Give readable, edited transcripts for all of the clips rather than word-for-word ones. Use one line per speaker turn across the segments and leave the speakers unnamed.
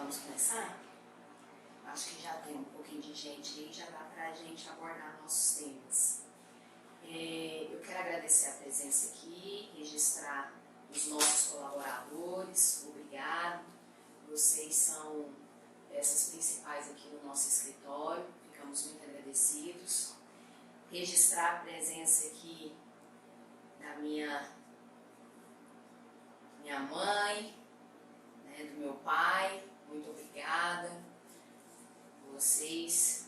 Vamos começar? Acho que já tem um pouquinho de gente aí, já dá para a gente abordar nossos temas. Eu quero agradecer a presença aqui, registrar os nossos colaboradores, obrigado. Vocês são peças principais aqui no nosso escritório, ficamos muito agradecidos. Registrar a presença aqui da minha mãe, né, do meu pai, muito obrigada. Vocês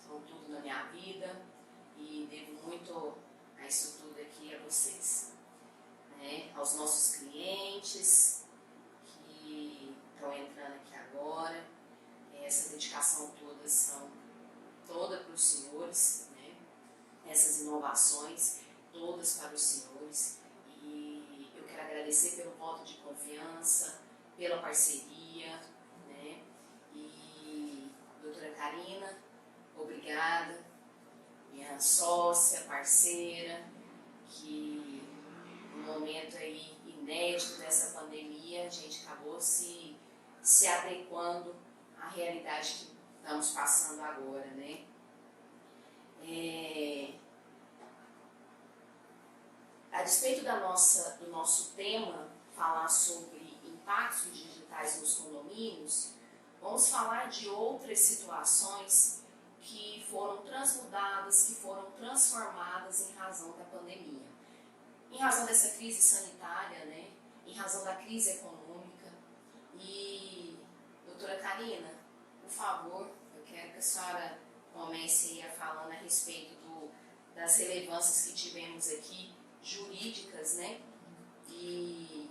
são tudo na minha vida e devo muito a isso tudo aqui a vocês, né? Aos nossos clientes que estão entrando aqui agora, essa dedicação toda para os senhores, né? Essas inovações todas para os senhores, e eu quero agradecer pelo voto de confiança, pela parceria, né? E doutora Karina, obrigada, minha sócia, parceira, que no momento aí inédito dessa pandemia, a gente acabou se adequando à realidade que estamos passando agora, né? A despeito do nosso tema, falar sobre impactos digitais nos condomínios, vamos falar de outras situações que foram transmudadas, que foram transformadas em razão da pandemia. Em razão dessa crise sanitária, né? Em razão da crise econômica. E, doutora Karina, por favor, eu quero que a senhora comece a falando a respeito das relevâncias que tivemos aqui, jurídicas, né? E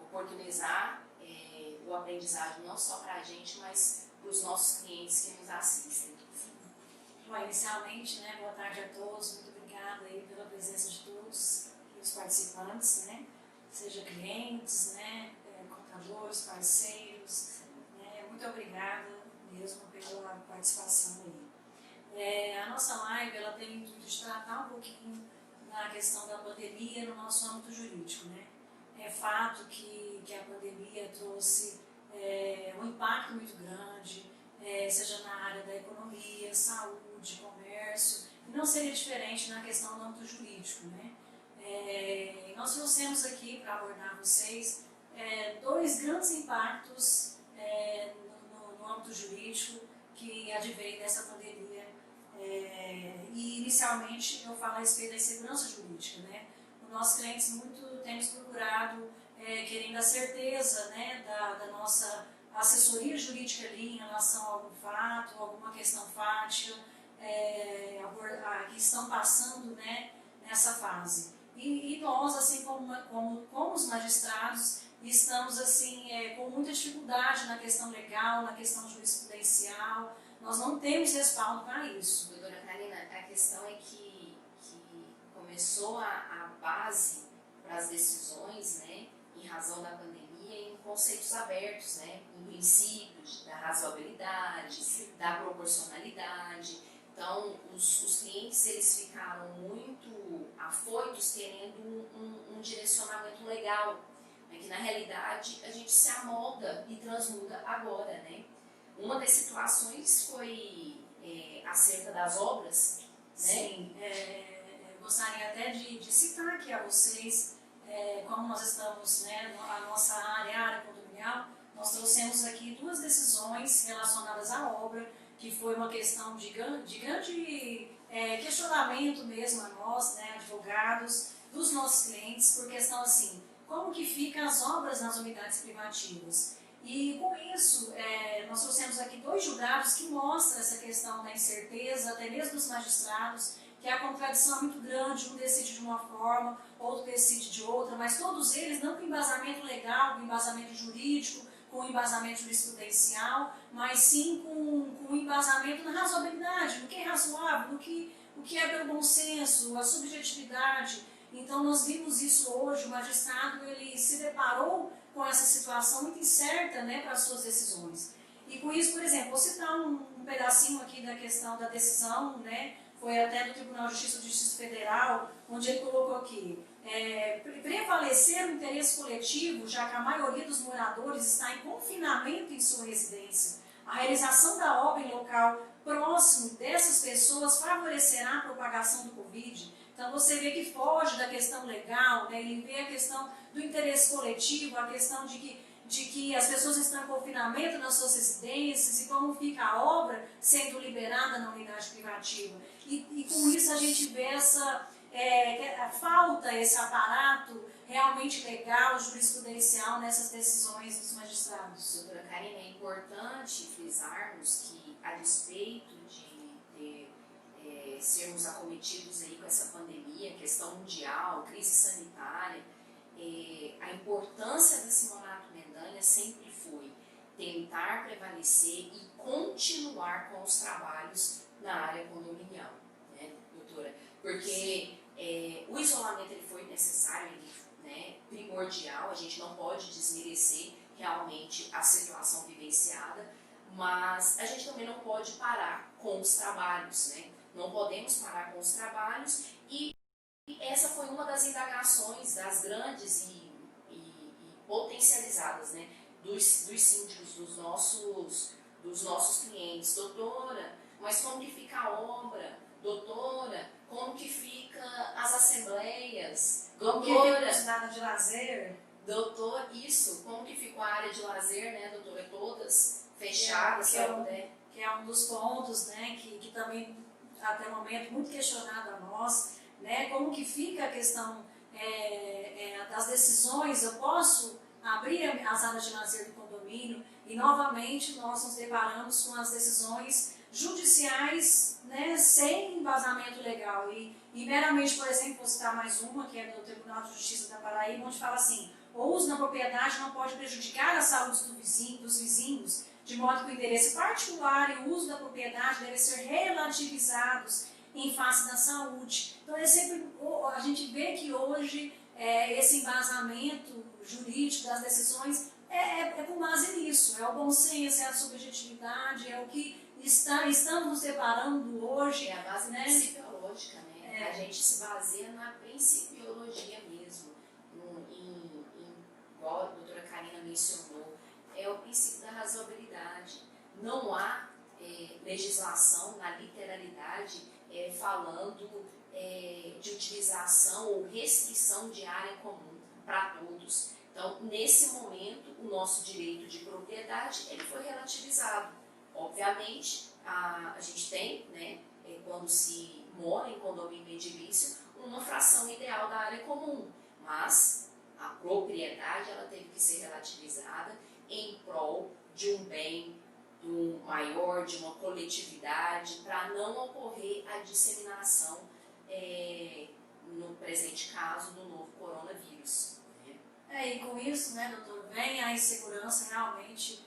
oportunizar o aprendizado não só para a gente, mas para os nossos clientes que nos assistem.
Bom, inicialmente, né, boa tarde a todos, muito obrigada aí pela presença de todos os participantes, né? Seja clientes, né, contadores, parceiros, né? Muito obrigada mesmo pela participação aí. A nossa live, ela tem o intuito de tratar um pouquinho da questão da pandemia no nosso âmbito jurídico, né? É fato que a pandemia trouxe um impacto muito grande, seja na área da economia, saúde, comércio, e não seria diferente na questão do âmbito jurídico, né? Nós trouxemos aqui para abordar vocês dois grandes impactos no âmbito jurídico que advém dessa pandemia. E inicialmente eu falo a respeito da segurança jurídica, né? Os nossos clientes muito temos procurado querendo a certeza, né, da nossa assessoria jurídica ali em relação a algum fato, alguma questão fática que estão passando, né, nessa fase. E nós, assim como os magistrados, estamos assim, com muita dificuldade na questão legal, na questão jurisprudencial. Nós não temos respaldo para isso.
Doutora Karina, a questão é que começou a base para as decisões, né, em razão da pandemia, em conceitos abertos, né, em princípios da razoabilidade, da proporcionalidade. Então, os clientes, eles ficaram muito afoitos querendo um direcionamento legal, né, que na realidade a gente se amolda e transmuda agora, né? Uma das situações foi acerca das obras, né?
Sim, gostaria até de citar aqui a vocês, como nós estamos, né, a nossa área condominial, nós trouxemos aqui duas decisões relacionadas à obra, que foi uma questão de grande questionamento mesmo a nós, né, advogados, dos nossos clientes, por questão assim, como que ficam as obras nas unidades privativas. E com isso, nós trouxemos aqui dois julgados que mostram essa questão da incerteza, até mesmo dos magistrados, que a contradição é muito grande, um decide de uma forma, outro decide de outra, mas todos eles não com embasamento legal, com embasamento jurídico, com embasamento jurisprudencial, mas sim com embasamento na razoabilidade, no que é razoável, o que é pelo bom senso, a subjetividade. Então nós vimos isso hoje, o magistrado ele se deparou com essa situação muito incerta, né, para as suas decisões. E com isso, por exemplo, vou citar um pedacinho aqui da questão da decisão, né, foi até do Tribunal de Justiça Federal, onde ele colocou aqui, prevalecer o interesse coletivo, já que a maioria dos moradores está em confinamento em sua residência. A realização da obra em local próximo dessas pessoas favorecerá a propagação do Covid. Então você vê que foge da questão legal, né? Ele vê a questão do interesse coletivo, a questão de que as pessoas estão em confinamento nas suas residências e como fica a obra sendo liberada na unidade privativa. E com isso a gente vê falta esse aparato realmente legal, jurisprudencial nessas decisões dos magistrados.
Doutora Karina, é importante frisarmos que, a despeito de sermos acometidos aí com essa pandemia, questão mundial, crise sanitária, a importância da Simonato Mendanha sempre foi tentar prevalecer e continuar com os trabalhos na área condominial, né, doutora? Porque o isolamento ele foi necessário, primordial, a gente não pode desmerecer realmente a situação vivenciada, mas a gente também não pode parar com os trabalhos, né? Não podemos parar com os trabalhos e essa foi uma das indagações das grandes e potencializadas, né, dos síndicos, dos nossos clientes. Doutora, mas como que fica a obra? Doutora, como que fica as assembleias? Doutora,
que nada de lazer?
Doutor, isso, como que ficou a área de lazer, né, doutora? Todas fechadas,
que é um dos pontos, né, que também até o momento muito questionado a nós, né, como que fica a questão das decisões. Eu posso abrir as áreas de lazer do condomínio e novamente nós nos deparamos com as decisões judiciais, né, sem embasamento legal e meramente, por exemplo, vou citar mais uma, que é do Tribunal de Justiça da Paraíba, onde fala assim: o uso na propriedade não pode prejudicar a saúde dos vizinhos, de modo que o interesse particular e o uso da propriedade devem ser relativizados em face da saúde. Então, a gente vê que hoje esse embasamento jurídico das decisões é com base nisso, é o bom senso, é a subjetividade, é o que estamos nos deparando hoje.
É a base, né, principiológica, né? A gente se baseia na principiologia mesmo, igual a doutora Karina mencionou, é o princípio da razoabilidade. Não há legislação na literalidade falando de utilização ou restrição de área comum para todos. Então, nesse momento, o nosso direito de propriedade ele foi relativizado. Obviamente, a gente tem, né, quando se mora em condomínio edilício, uma fração ideal da área comum, mas a propriedade ela teve que ser relativizada em prol de um bem maior, de uma coletividade, para não ocorrer a disseminação, no presente caso, do novo coronavírus.
E com isso, né, doutor, vem a insegurança realmente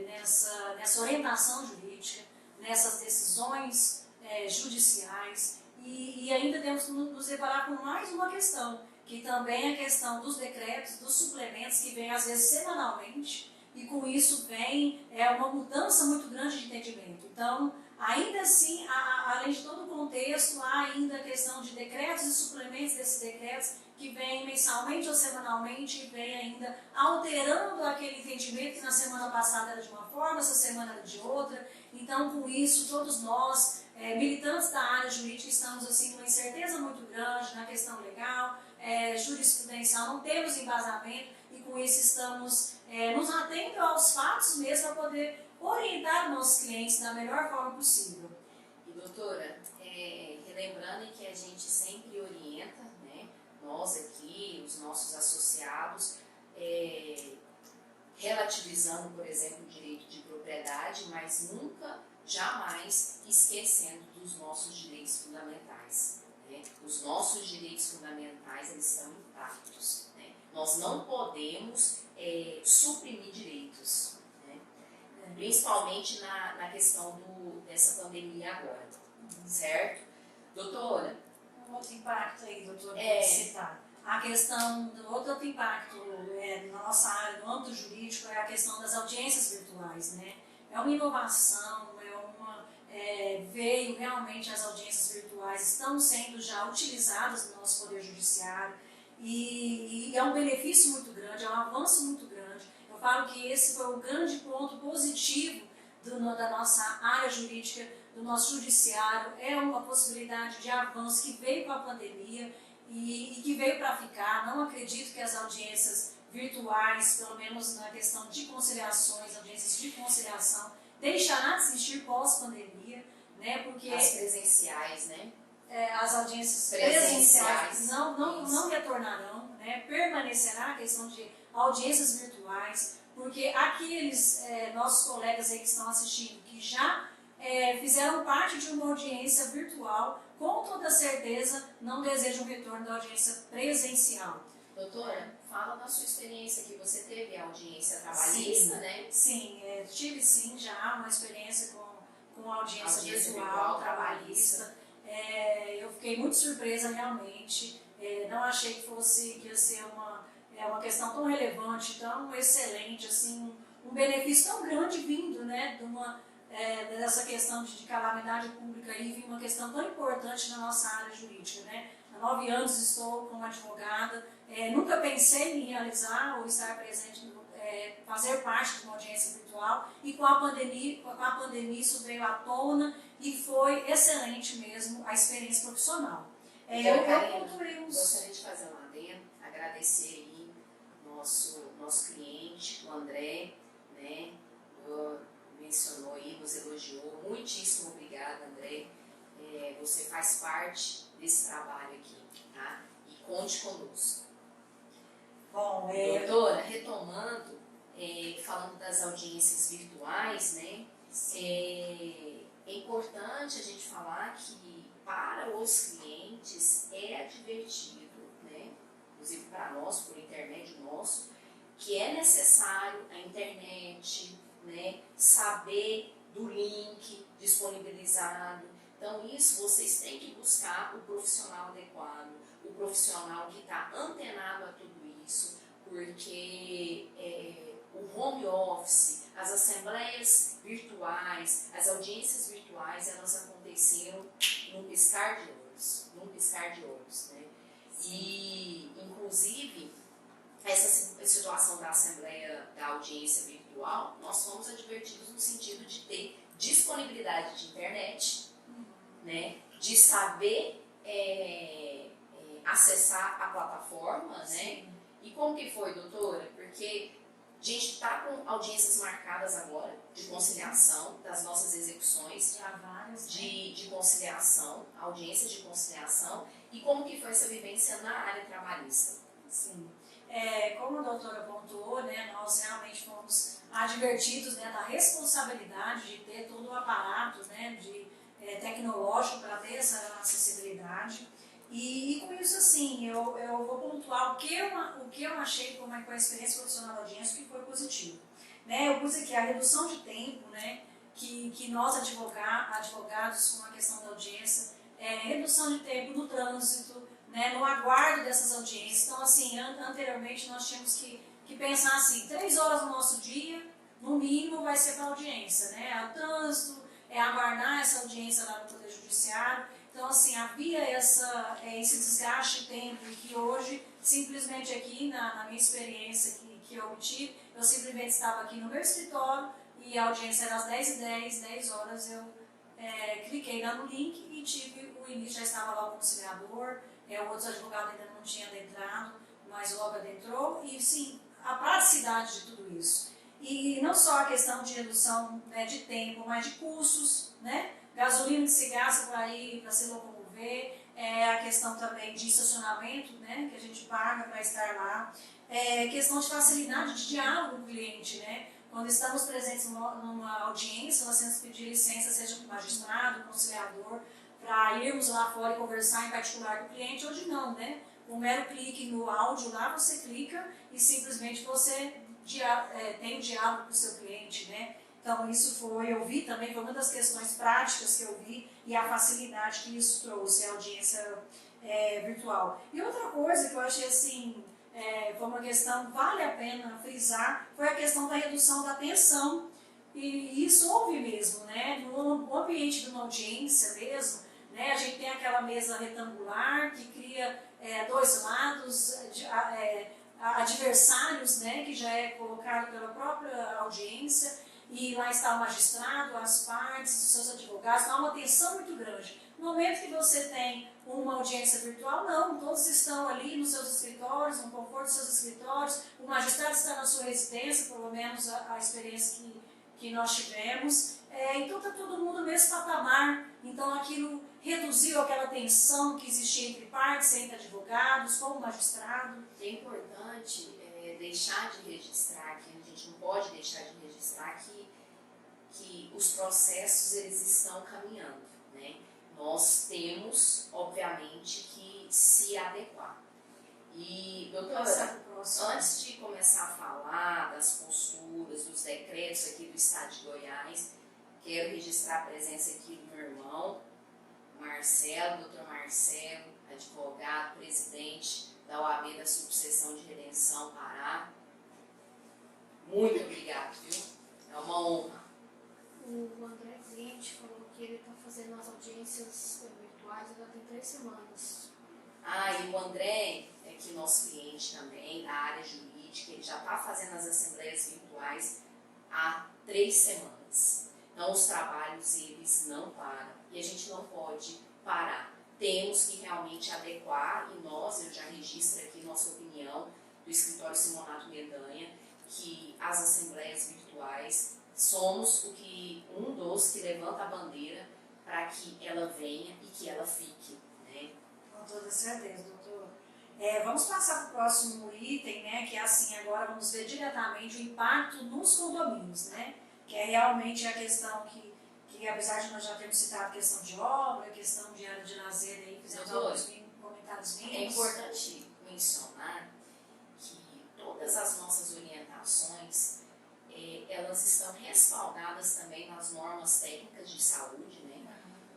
nessa orientação jurídica, nessas decisões judiciais, e ainda temos que nos deparar com mais uma questão, que também é a questão dos decretos, dos suplementos, que vem às vezes semanalmente, e com isso vem uma mudança muito grande de entendimento. Então, ainda assim, além de todo o contexto, há ainda a questão de decretos e suplementos desses decretos, que vem mensalmente ou semanalmente, e vem ainda alterando aquele entendimento que na semana passada era de uma forma, essa semana era de outra. Então, com isso, todos nós, militantes da área jurídica, estamos assim, com uma incerteza muito grande na questão legal, jurisprudencial, não temos embasamento, e com isso estamos nos atendo aos fatos mesmo para poder orientar nossos clientes da melhor forma possível.
E doutora, relembrando que a gente sempre orienta, né, nós aqui, os nossos associados, relativizando, por exemplo, o direito de propriedade, mas nunca, jamais esquecendo dos nossos direitos fundamentais. Né? Os nossos direitos fundamentais eles estão intactos. Né? Nós não podemos suprimir direitos, né? Principalmente na questão dessa pandemia agora, certo? Doutora?
Um outro impacto aí, doutora, para citar. A questão do outro impacto na nossa área, no âmbito jurídico, é a questão das audiências virtuais, né? É uma inovação, veio realmente as audiências virtuais, estão sendo já utilizadas no nosso Poder Judiciário e é um benefício muito grande, é um avanço muito grande. Eu falo que esse foi o grande ponto positivo da nossa área jurídica, do nosso judiciário. É uma possibilidade de avanço que veio com a pandemia e que veio para ficar. Não acredito que as audiências virtuais, pelo menos na questão de conciliações, audiências de conciliação, deixará de existir pós-pandemia, né? Porque
as presenciais, né?
As audiências presenciais não retornarão, né? Permanecerá a questão de audiências virtuais, porque aqueles nossos colegas aí que estão assistindo, que já fizeram parte de uma audiência virtual, com toda certeza não desejam o retorno da audiência presencial.
Doutora, fala da sua experiência que você teve a audiência trabalhista,
sim,
né?
Sim, tive sim já uma experiência com audiência virtual trabalhista. Eu fiquei muito surpresa realmente, não achei que ia ser uma questão tão relevante, tão excelente, assim, um benefício tão grande vindo, né, dessa questão de calamidade pública e vir uma questão tão importante na nossa área jurídica, né? Há 9 anos estou como advogada, nunca pensei em realizar ou estar presente, fazer parte de uma audiência virtual, e com a pandemia isso veio à tona e foi excelente mesmo a experiência profissional.
Gostaria de fazer um adendo, agradecer aí nosso cliente, o André, né? Mencionou aí, nos elogiou. Muitíssimo obrigada, André. Você faz parte desse trabalho aqui, tá? E conte conosco.
Bom,
doutora, retomando, falando das audiências virtuais, né? É importante a gente falar que para os clientes é advertido, né? Inclusive para nós, por intermédio nosso, que é necessário a internet, né? Saber do link disponibilizado. Então isso vocês têm que buscar o profissional adequado, o profissional que está antenado a tudo isso, porque o home office, as assembleias virtuais, as audiências virtuais, elas aconteceram num piscar de olhos, né? E, inclusive, essa situação da assembleia, da audiência virtual, nós fomos advertidos no sentido de ter disponibilidade de internet, né? De saber acessar a plataforma, né? E como que foi, doutora? Porque a gente está com audiências marcadas agora de conciliação das nossas execuções, de conciliação, audiências de conciliação, e como que foi essa vivência na área trabalhista?
Sim. Como a doutora pontuou, né, nós realmente fomos advertidos, né, da responsabilidade de ter todo o aparato, né, tecnológico para ter essa acessibilidade. E com isso, assim, eu vou pontuar o que eu achei como a experiência profissional da audiência que foi positivo. Né, eu pus aqui a redução de tempo, né, que nós advogados com a questão da audiência, redução de tempo no trânsito, né, no aguardo dessas audiências. Então, assim, anteriormente nós tínhamos que pensar assim, 3 horas do nosso dia, no mínimo, vai ser para audiência, né? O trânsito, aguardar essa audiência lá no Poder Judiciário. Então, assim, havia esse desgaste de tempo que hoje, simplesmente aqui, na minha experiência que eu obtive, eu simplesmente estava aqui no meu escritório e a audiência era às 10h10, 10 horas eu cliquei lá no link e tive o início, já estava lá o conciliador, o outro advogado ainda não tinha adentrado, mas logo adentrou, e sim, a praticidade de tudo isso. E não só a questão de redução, né, de tempo, mas de custos, né? Gasolina que se gasta para se locomover, a questão também de estacionamento, né, que a gente paga para estar lá, questão de facilidade de diálogo com o cliente, né? Quando estamos presentes numa audiência, nós temos que pedir licença, seja para o magistrado, conciliador, para irmos lá fora e conversar em particular com o cliente. Hoje não, né? Um mero clique no áudio lá, você clica e simplesmente você tem um diálogo com o seu cliente, né? Então isso eu vi também, foi uma das questões práticas que eu vi e a facilidade que isso trouxe, a audiência virtual. E outra coisa que eu achei assim, foi uma questão, vale a pena frisar, foi a questão da redução da tensão. E isso houve mesmo, né? No ambiente de uma audiência mesmo, né? A gente tem aquela mesa retangular que cria 2 lados, adversários, né, que já é colocado pela própria audiência, e lá está o magistrado, as partes, os seus advogados, há uma tensão muito grande. No momento que você tem uma audiência virtual, não, todos estão ali nos seus escritórios, no conforto dos seus escritórios, o magistrado está na sua residência, pelo menos a experiência que nós tivemos, então está todo mundo no mesmo patamar, então aquilo reduziu aquela tensão que existia entre partes, entre advogados, com o magistrado.
É importante deixar de registrar aqui, a gente não pode deixar de registrar que os processos eles estão caminhando, né? Nós temos, obviamente, que se adequar. E, doutora, antes de começar a falar das posturas, dos decretos aqui do Estado de Goiás, quero registrar a presença aqui do meu irmão, Marcelo, doutor Marcelo, advogado, presidente da OAB da Subseção de Redenção Pará. Muito obrigado, viu? É uma honra.
O André Cliente falou que ele está fazendo as audiências virtuais já tem 3 semanas.
E o André é que nosso cliente também, da área jurídica, ele já está fazendo as assembleias virtuais há 3 semanas. Então, os trabalhos, eles não param. E a gente não pode parar. Temos que realmente adequar, e eu já registro aqui nossa opinião do escritório Simonato Mendanha, que as assembleias virtuais somos um dos que levanta a bandeira para que ela venha e que ela fique, né?
Com toda certeza, doutor. Vamos passar para o próximo item, né? Que é assim, agora vamos ver diretamente o impacto nos condomínios, né? Que é realmente a questão que apesar de nós já termos citado a questão de obra, questão de área de lazer, aí fizemos alguns comentários mínimos.
É importante mencionar que todas as nossas orientações, elas estão respaldadas também nas normas técnicas de saúde, né?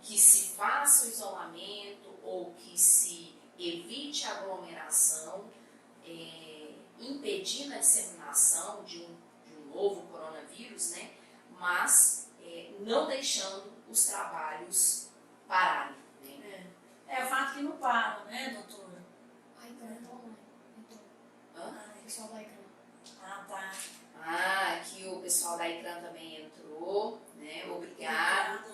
Que se faça o isolamento ou que se evite a aglomeração, impedindo a disseminação de um novo coronavírus, né? Mas não deixando os trabalhos pararem. Né?
É fato que não param, né, doutora?
A ICRAN está online. O pessoal da ICRAN.
Tá.
Aqui o pessoal da ICRAN também entrou, né? Obrigado.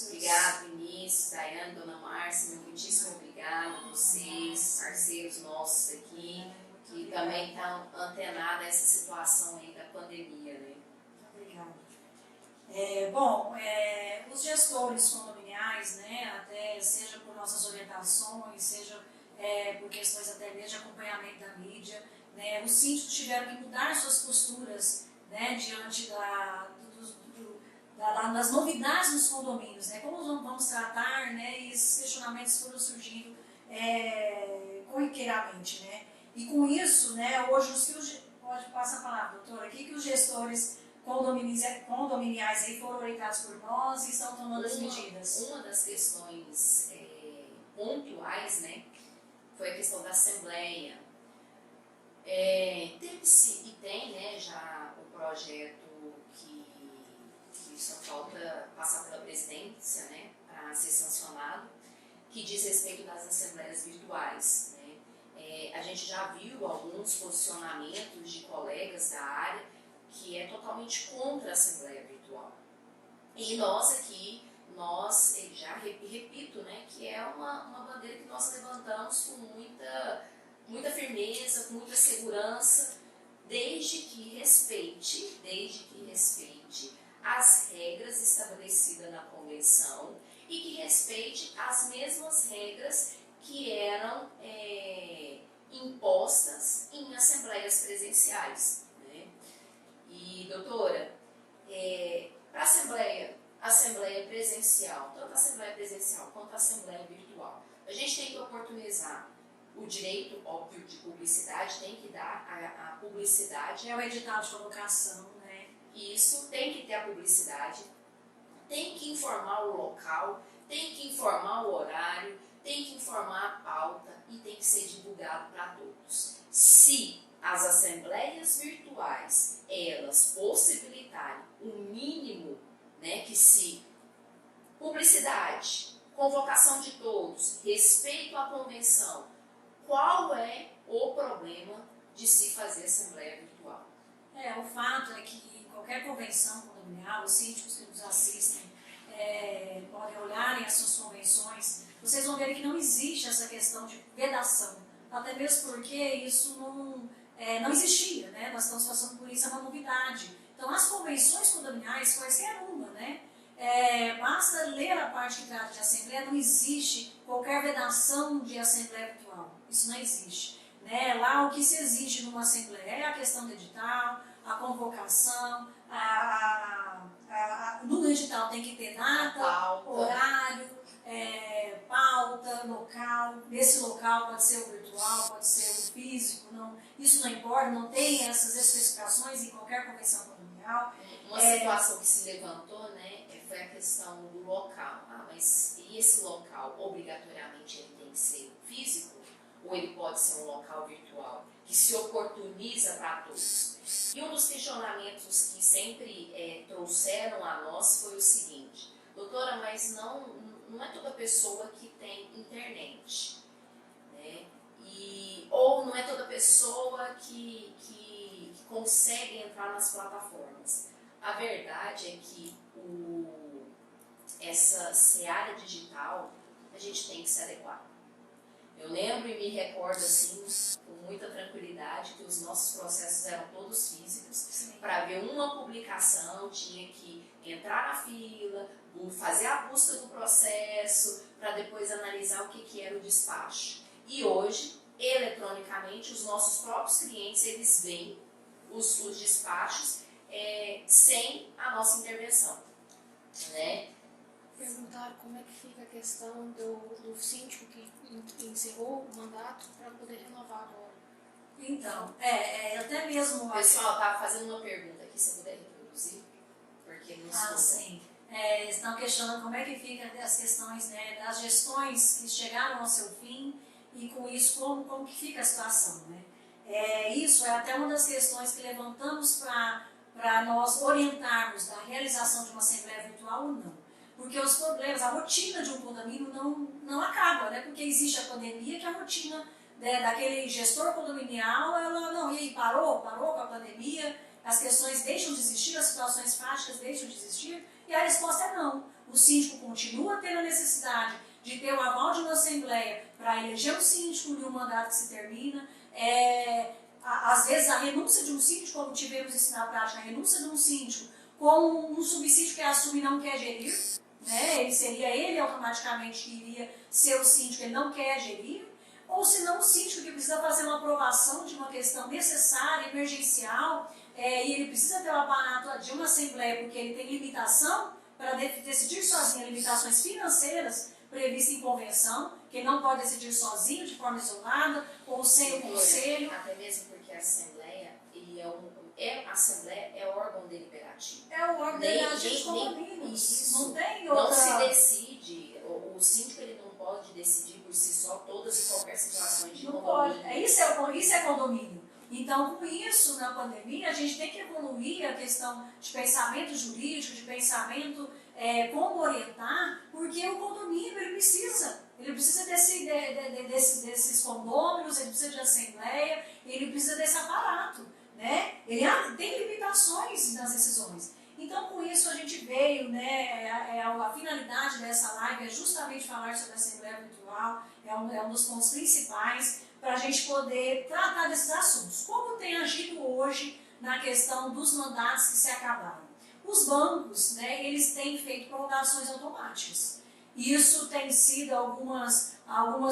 Obrigado, Vinícius, Daiane, Dona Márcia, meu muitíssimo obrigado a vocês, parceiros nossos aqui, que também estão antenados a essa situação aí da pandemia, né?
Obrigada. Os gestores condominiais, né, até seja por nossas orientações, seja por questões até mesmo de acompanhamento da mídia, né, os síndicos tiveram que mudar suas posturas, né, diante das novidades nos condomínios, né, como vamos tratar, né, e esses questionamentos foram surgindo corriqueiramente, né, e com isso, né, hoje pode passar a palavra, doutora, aqui que os gestores condominiais aí foram orientados por nós e estão tomando as medidas.
Uma das questões pontuais, né, foi a questão da assembleia. Teve-se e tem, né, já o projeto que só falta passar pela presidência, né, para ser sancionado, que diz respeito das assembleias virtuais. Né. A gente já viu alguns posicionamentos de colegas da área que é totalmente contra a Assembleia Virtual. E nós aqui, já repito, né, que é uma bandeira que nós levantamos com muita firmeza, com muita segurança, desde que respeite as regras estabelecidas na convenção e que respeite as mesmas regras que eram impostas em assembleias presenciais. E, doutora, para a assembleia presencial, tanto a assembleia presencial quanto a assembleia virtual, a gente tem que oportunizar o direito, óbvio, de publicidade, tem que dar a publicidade.
É o edital de colocação, né?
Isso, tem que ter a publicidade, tem que informar o local, tem que informar o horário, tem que informar a pauta e tem que ser divulgado para todos. Se as assembleias virtuais, elas possibilitarem o mínimo, né, que se publicidade, convocação de todos, respeito à convenção, qual é o problema de se fazer assembleia virtual.
O fato é que qualquer convenção condominial, os síndicos que nos assistem podem olharem as suas convenções, vocês vão ver que não existe essa questão de vedação, até mesmo porque isso não existia, né? Nós estamos passando por isso, é uma novidade. Então, as convenções condominiais, quaisquer uma, né? Basta ler a parte que trata de assembleia, não existe qualquer vedação de assembleia virtual, isso não existe. Né? Lá o que se exige numa assembleia é a questão do edital, a convocação, no edital tem que ter data, horário, pauta, local. Nesse local pode ser o virtual, pode ser o físico, isso não importa, não tem essas especificações em qualquer convenção condominial.
Uma situação que se levantou, né, foi a questão do local. Mas e esse local, obrigatoriamente, ele tem que ser físico? Ou ele pode ser um local virtual que se oportuniza para todos? E um dos questionamentos que sempre trouxeram a nós foi o seguinte: doutora, mas não é toda pessoa que tem internet, né? Ou não é toda pessoa que consegue entrar nas plataformas. A verdade é que essa seara digital, a gente tem que se adequar. Eu lembro e me recordo assim, com muita tranquilidade, que os nossos processos eram todos físicos. Para ver uma publicação, tinha que entrar na fila, fazer a busca do processo, para depois analisar o que era o despacho. E hoje, eletronicamente, os nossos próprios clientes, eles veem os despachos sem a nossa intervenção, né?
Perguntaram como é que fica a questão do síndico que encerrou o mandato para poder renovar agora.
Então, até mesmo...
O pessoal estava fazendo uma pergunta aqui, se puder reproduzir, porque não escuta.
Sim. Estão questionando como é que fica as questões, né, das gestões que chegaram ao seu fim e com isso como que fica a situação, né? Isso é até uma das questões que levantamos para nós orientarmos da realização de uma assembleia virtual ou não. Porque os problemas, a rotina de um condomínio não acaba, né? Porque existe a pandemia, que a rotina daquele gestor condominial, ela e aí parou com a pandemia, as questões deixam de existir, as situações práticas deixam de existir, e a resposta é não. O síndico continua tendo a necessidade de ter o aval de uma assembleia para eleger um síndico em um mandato que se termina. Às vezes a renúncia de um síndico, como tivemos isso na prática, a renúncia de um síndico com um subsíndico que assume e não quer gerir, né? Ele automaticamente que iria ser o síndico, ele não quer gerir, ou se não o síndico que precisa fazer uma aprovação de uma questão necessária, emergencial, e ele precisa ter o aparato de uma assembleia porque ele tem limitação para decidir sozinho, limitações financeiras previstas em convenção, que ele não pode decidir sozinho, de forma isolada, ou sem o conselho.
Até mesmo porque a assembleia, a assembleia é órgão deliberativo.
É o órgão deliberativo dos condomínios. Não tem outra...
Não se decide, o síndico ele não pode decidir por si só todas e qualquer situação de condomínio.
Isso é condomínio. Então, com isso, na pandemia, a gente tem que evoluir a questão de pensamento jurídico, de pensamento como orientar, porque o condomínio ele precisa desses condôminos, ele precisa de assembleia, ele precisa desse aparato, né? Ele tem limitações nas decisões. Então, com isso, a gente veio, né, a finalidade dessa live é justamente falar sobre a assembleia virtual, é um dos pontos principais para a gente poder tratar desses assuntos. Como tem agido hoje na questão dos mandatos que se acabaram? Os bancos, né, eles têm feito prorrogações automáticas. Isso tem sido algumas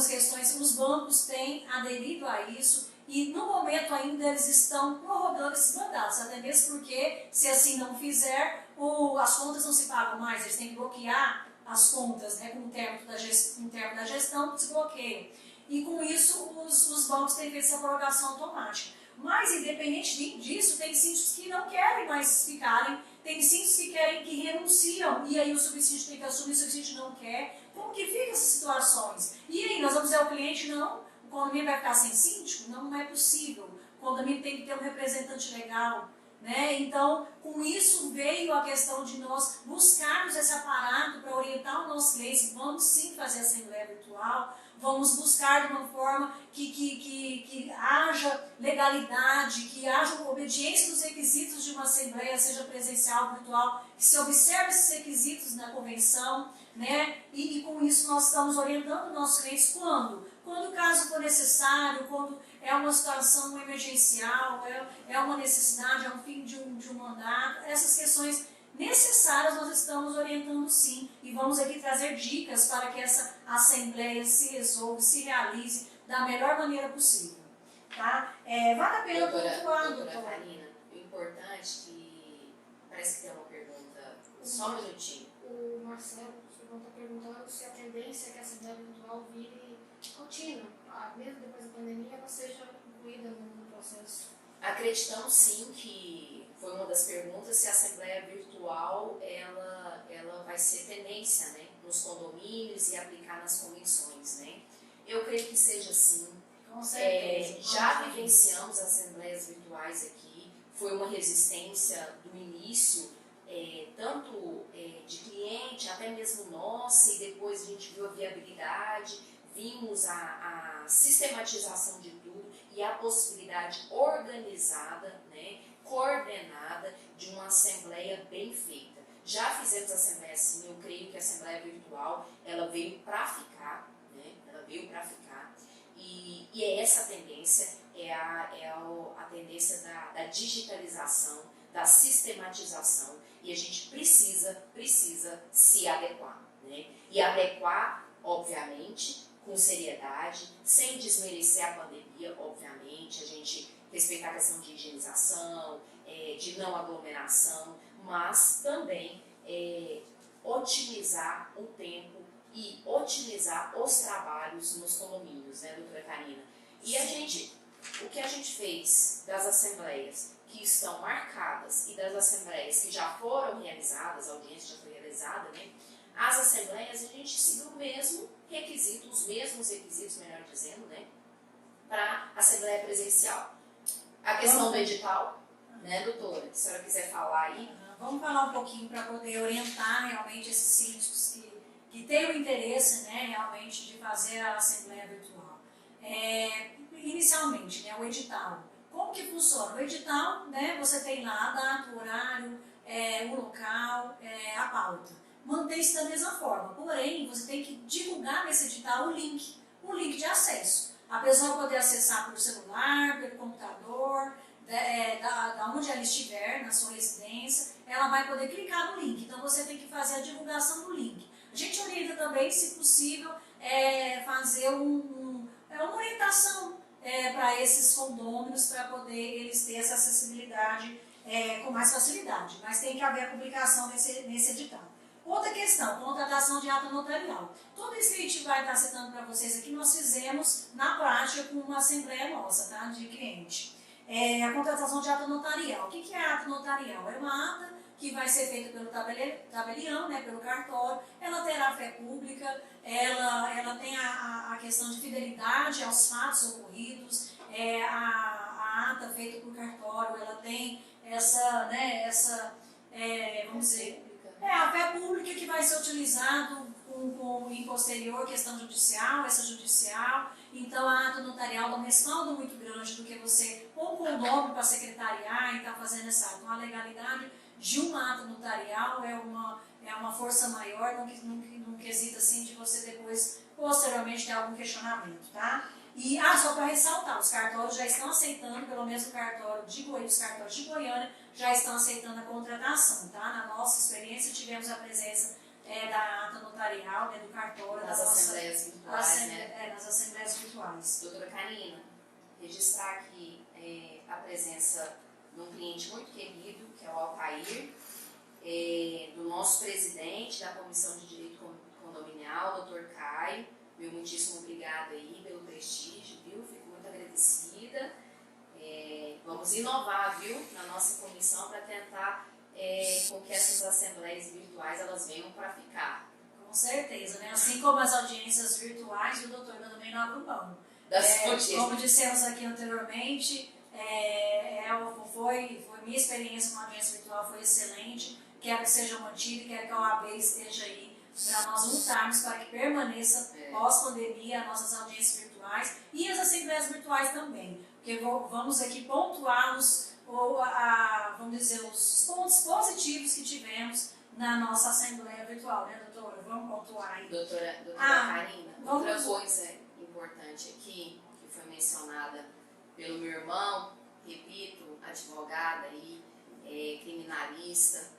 questões, os bancos têm aderido a isso e no momento ainda eles estão prorrogando esses mandatos, até mesmo porque se assim não fizer, as contas não se pagam mais, eles têm que bloquear as contas, né, com o termo da gestão, desbloqueiam. E com isso os bancos têm feito essa prorrogação automática. Mas independente disso, tem síndicos que não querem mais ficarem, tem síndicos que renunciam, e aí o subsíndico tem que assumir, o subsíndico não quer. Como que ficam essas situações? E aí nós vamos dizer ao cliente, não, o condomínio vai ficar sem síndico? Não é possível. O condomínio tem que ter um representante legal, né? Então, com isso veio a questão de nós buscarmos esse aparato para orientar o nosso cliente. Vamos sim fazer assembleia virtual, vamos buscar de uma forma que haja legalidade, que haja obediência dos requisitos de uma assembleia, seja presencial, virtual, que se observe esses requisitos na convenção, né? E com isso nós estamos orientando nossos clientes quando o caso for necessário, quando é uma situação emergencial, é uma necessidade, é um fim de um mandato, essas questões necessárias nós estamos orientando sim, e vamos aqui trazer dicas para que essa assembleia se resolva, se realize da melhor maneira possível. Tá? Vale a pena pontuar,
doutora Karina, o importante que parece que tem uma pergunta, só um minutinho.
O Marcelo está perguntando se a tendência é que a assembleia virtual vire rotina, mesmo depois da pandemia, ela seja incluída no processo.
Acreditamos sim que foi uma das perguntas, se a assembleia virtual ela vai ser tendência, né, nos condomínios e aplicar nas convenções, né? Eu creio que seja sim.
Com certeza.
Já vivenciamos assembleias virtuais aqui, foi uma resistência do início, tanto de cliente, até mesmo nossa, e depois a gente viu a viabilidade, vimos a sistematização de tudo e a possibilidade organizada, né, coordenada de uma assembleia bem feita. Já fizemos assembleia assim, eu creio que a assembleia virtual ela veio para ficar, né, ela veio para ficar, e é essa tendência, a tendência da digitalização, da sistematização, e a gente precisa se adequar, né, e adequar, obviamente, com seriedade, sem desmerecer a pandemia, obviamente, a gente respeitar a questão de higienização, de não aglomeração, mas também otimizar o tempo e otimizar os trabalhos nos condomínios, né, doutora Karina? E o que a gente fez das assembleias que estão marcadas e das assembleias que já foram realizadas, a audiência já foi realizada, né? As assembleias a gente seguiu os mesmos requisitos, melhor dizendo, né, para a assembleia presencial. A questão do edital, né, doutora, se a senhora quiser falar aí.
Vamos falar um pouquinho para poder orientar realmente esses síndicos que têm o interesse, né, realmente de fazer a assembleia virtual. Inicialmente, né, o edital. Como que funciona? O edital, né, você tem lá a data, o horário, o local, a pauta. Mantém-se da mesma forma, porém, você tem que divulgar nesse edital o link de acesso. A pessoa vai poder acessar pelo celular, pelo computador, da onde ela estiver, na sua residência, ela vai poder clicar no link. Então, você tem que fazer a divulgação do link. A gente orienta também, se possível, fazer uma orientação para esses condôminos, para poder eles terem essa acessibilidade com mais facilidade. Mas tem que haver a publicação nesse edital. Outra questão, contratação de ata notarial. Tudo isso que a gente vai estar citando para vocês aqui, nós fizemos na prática com uma assembleia nossa, tá, de cliente. A contratação de ata notarial. O que é a ata notarial? É uma ata que vai ser feita pelo tabelião, né, pelo cartório. Ela terá fé pública, ela tem a questão de fidelidade aos fatos ocorridos. A ata feita por cartório, ela tem vamos dizer, a fé pública que vai ser utilizado em posterior questão judicial, extrajudicial. Então, a ata notarial dá um respaldo muito grande do que você pôr um condômino para secretariar e estar fazendo essa ata. Então, a legalidade de uma ata notarial é uma força maior, num quesito assim de você depois, posteriormente, ter algum questionamento, tá? E, só para ressaltar, os cartórios já estão aceitando, pelo menos os cartórios de Goiânia, já estão aceitando a contratação, tá? Na nossa experiência, tivemos a presença da ata notarial, do cartório,
nas assembleias virtuais, né?
Nas assembleias virtuais.
Doutora Karina, registrar aqui a presença de um cliente muito querido, que é o Altair, do nosso presidente da Comissão de Direito Condominial, doutor Caio. Meu muitíssimo obrigado aí pelo prestígio, viu? Fico muito agradecida. Vamos inovar, viu, na nossa comissão para tentar com que essas assembleias virtuais elas venham para ficar.
Com certeza, né? Assim como as audiências virtuais, o doutor também não abre mão.
Das
Como dissemos aqui anteriormente, minha experiência com a audiência virtual foi excelente, quero que seja mantida e quero que a OAB esteja aí para nós lutarmos para que permaneça pós-pandemia as nossas audiências virtuais e as assembleias virtuais também, porque vamos aqui pontuar vamos dizer, os pontos positivos que tivemos na nossa assembleia virtual, né, doutora? Vamos pontuar aí.
Doutora Karina, outra coisa importante aqui, que foi mencionada pelo meu irmão, repito, advogada e criminalista,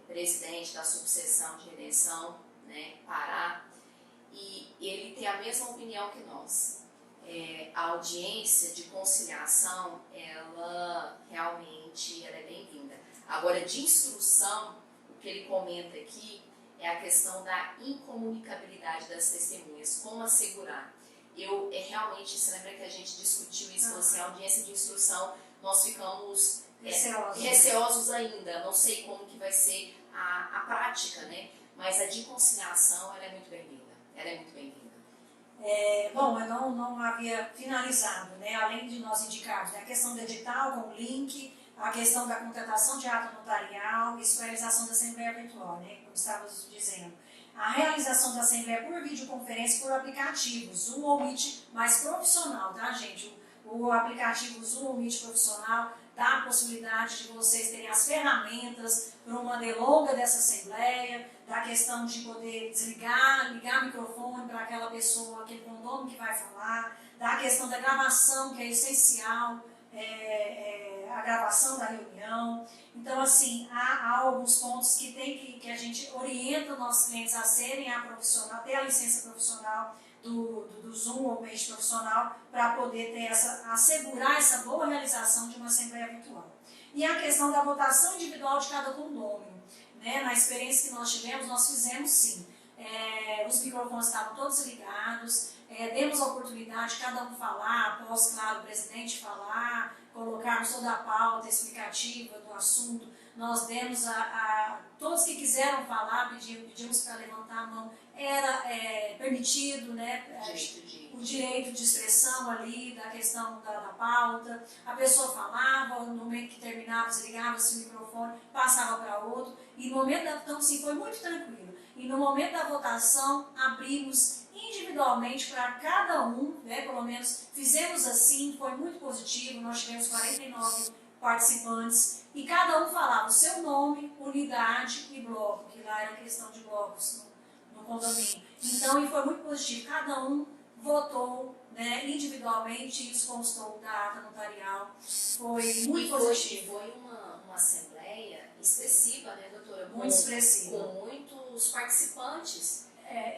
presidente da subseção de redenção, né, Pará, e ele tem a mesma opinião que nós. A audiência de conciliação, ela realmente é bem-vinda. Agora, de instrução, o que ele comenta aqui é a questão da incomunicabilidade das testemunhas, como assegurar. Realmente, você lembra que a gente discutiu isso, assim, a audiência de instrução, nós ficamos receosos ainda, não sei como que vai ser a prática, né? Mas a de conciliação, ela é muito bem-vinda.
Bom, eu não havia finalizado, né? Além de nós indicarmos, né, a questão do edital com o link, a questão da contratação de ato notarial e a realização da assembleia virtual, né, como estávamos dizendo. A realização da assembleia por videoconferência por aplicativo, Zoom ou Meet mais profissional, tá, gente? O aplicativo Zoom ou Meet profissional dá a possibilidade de vocês terem as ferramentas para uma delonga dessa assembleia, da questão de poder ligar o microfone para aquela pessoa, aquele condômino que vai falar, da questão da gravação, que é essencial, a gravação da reunião. Então, assim, há alguns pontos que a gente orienta nossos clientes a serem ter a licença profissional do Zoom ou Meet profissional para poder assegurar essa boa realização de uma assembleia virtual. E a questão da votação individual de cada condômino. Né? Na experiência que nós tivemos, nós fizemos sim. Os microfones estavam todos ligados, demos a oportunidade de cada um falar, após, claro, o presidente falar, colocarmos toda a pauta explicativa do assunto. Nós demos todos que quiseram falar, pedimos para levantar a mão, era permitido, né, o direito de expressão ali, da questão da pauta. A pessoa falava, no momento que terminava, desligava-se o microfone, passava para outro, e no momento então, sim, foi muito tranquilo. E no momento da votação, abrimos individualmente para cada um, né, pelo menos fizemos assim, foi muito positivo, nós tivemos 49 participantes, e cada um falava o seu nome, unidade e bloco, que lá era questão de blocos no condomínio. Então, e foi muito positivo, cada um votou, né, individualmente, isso constou da ata notarial, foi muito positivo.
Foi uma assembleia expressiva, né, doutora?
Muito expressiva.
Com muitos participantes.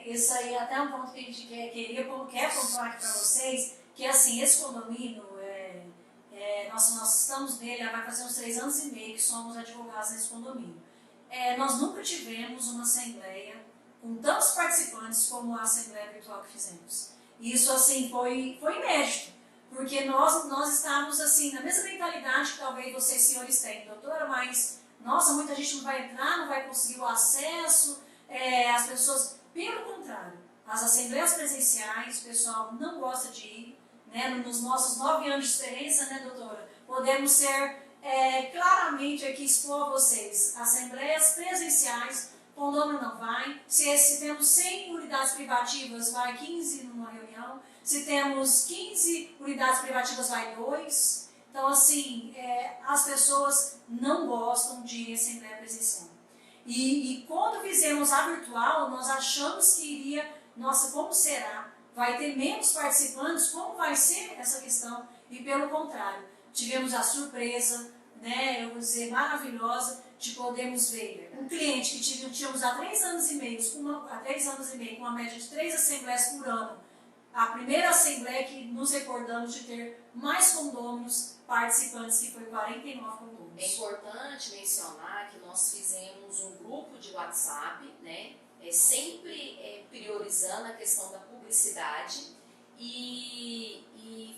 Isso aí é até um ponto que a gente quer pontuar aqui para vocês, que assim, esse condomínio, nós estamos nele, vai fazer uns 3 anos e meio que somos advogados nesse condomínio. Nós nunca tivemos uma assembleia com tantos participantes como a assembleia virtual que fizemos. Isso assim foi inédito, porque nós estávamos assim, na mesma mentalidade que talvez vocês senhores têm, doutora, mas nossa, muita gente não vai entrar, não vai conseguir o acesso, as pessoas, pelo contrário, as assembleias presenciais, o pessoal não gosta de ir, né, nos nossos 9 anos de experiência, né, doutora, podemos ser claramente aqui expor a vocês, assembleias presenciais, condomínio não vai, se temos 100 unidades privativas, vai 15 numa reunião, se temos 15 unidades privativas, vai 2, então assim, as pessoas não gostam de ir em assembleia presencial. E quando fizemos a virtual, nós achamos que iria, nossa, como será? Vai ter menos participantes, como vai ser essa questão? E pelo contrário, tivemos a surpresa, né, eu vou dizer, maravilhosa, de podermos ver um cliente que tínhamos há 3 anos e meio, com uma média de 3 assembleias por ano. A primeira assembleia que nos recordamos de ter mais condôminos participantes, que foi 49 condôminos.
É importante mencionar que nós fizemos um grupo de WhatsApp, né, sempre priorizando a questão da publicidade e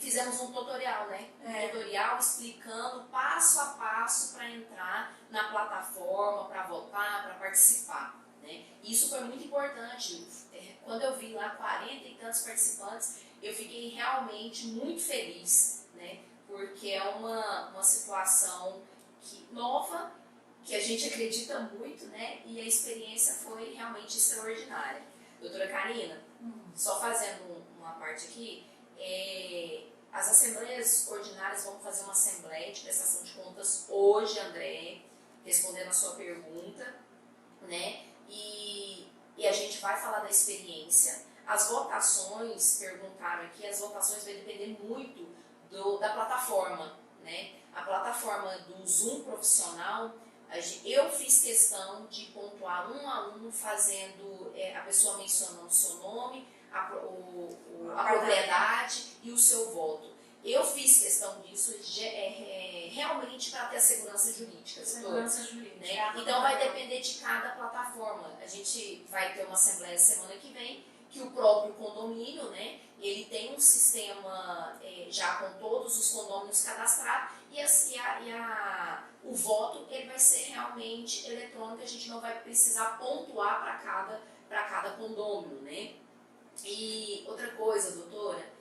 fizemos um tutorial, né? Um tutorial explicando passo a passo para entrar na plataforma, para votar, para participar, né? Isso foi muito importante. Quando eu vi lá 40 e tantos participantes, eu fiquei realmente muito feliz, né? porque é uma situação nova, que a gente acredita muito, né? E a experiência foi realmente extraordinária. Doutora Karina, só fazendo uma parte aqui, as assembleias ordinárias vão fazer uma assembleia de prestação de contas hoje, André, respondendo a sua pergunta, né? E a gente vai falar da experiência. As votações, perguntaram aqui, as votações vai depender muito da plataforma, né? A plataforma do Zoom profissional, eu fiz questão de pontuar um a um, fazendo a pessoa mencionando o seu nome, a propriedade e o seu voto. Eu fiz questão disso realmente para ter a segurança jurídica.
Segurança jurídica.
Né? Então vai depender de cada plataforma. A gente vai ter uma assembleia semana que vem, que o próprio condomínio, né, ele tem um sistema já com todos os condôminos cadastrados e o voto ele vai ser realmente eletrônico, a gente não vai precisar pontuar para cada condômino, né? E outra coisa, doutora,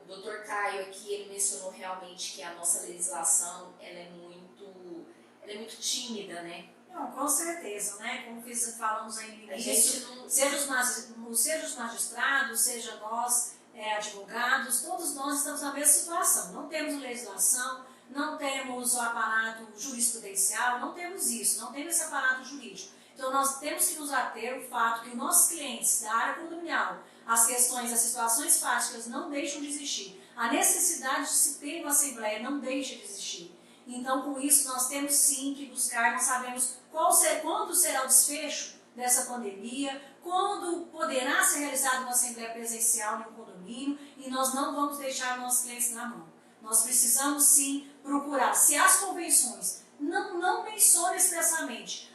o doutor Caio aqui, ele mencionou realmente que a nossa legislação ela é muito tímida, né?
Não, com certeza, né? Como falamos aí no início, seja os magistrados, seja nós, advogados, todos nós estamos na mesma situação. Não temos legislação, não temos o aparato jurisprudencial, não temos isso, não temos esse aparato jurídico. Então nós temos que nos ater ao fato que os nossos clientes da área condominial, as questões, as situações fáticas não deixam de existir. A necessidade de se ter uma assembleia não deixa de existir. Então, com isso, nós temos sim que buscar, nós sabemos quando será o desfecho dessa pandemia, quando poderá ser realizada uma assembleia presencial em um condomínio, e nós não vamos deixar nossos clientes na mão. Nós precisamos sim procurar, se as convenções não mencionam expressamente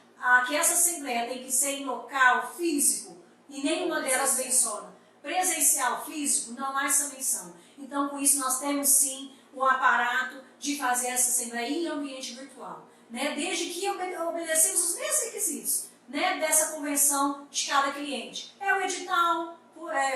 que essa assembleia tem que ser em local físico, e nenhuma delas menciona presencial físico, não há essa menção. Então, com isso, nós temos sim o aparato de fazer essa assembleia em ambiente virtual, né? Desde que obedecemos os mesmos requisitos, né, dessa convenção de cada cliente. É o edital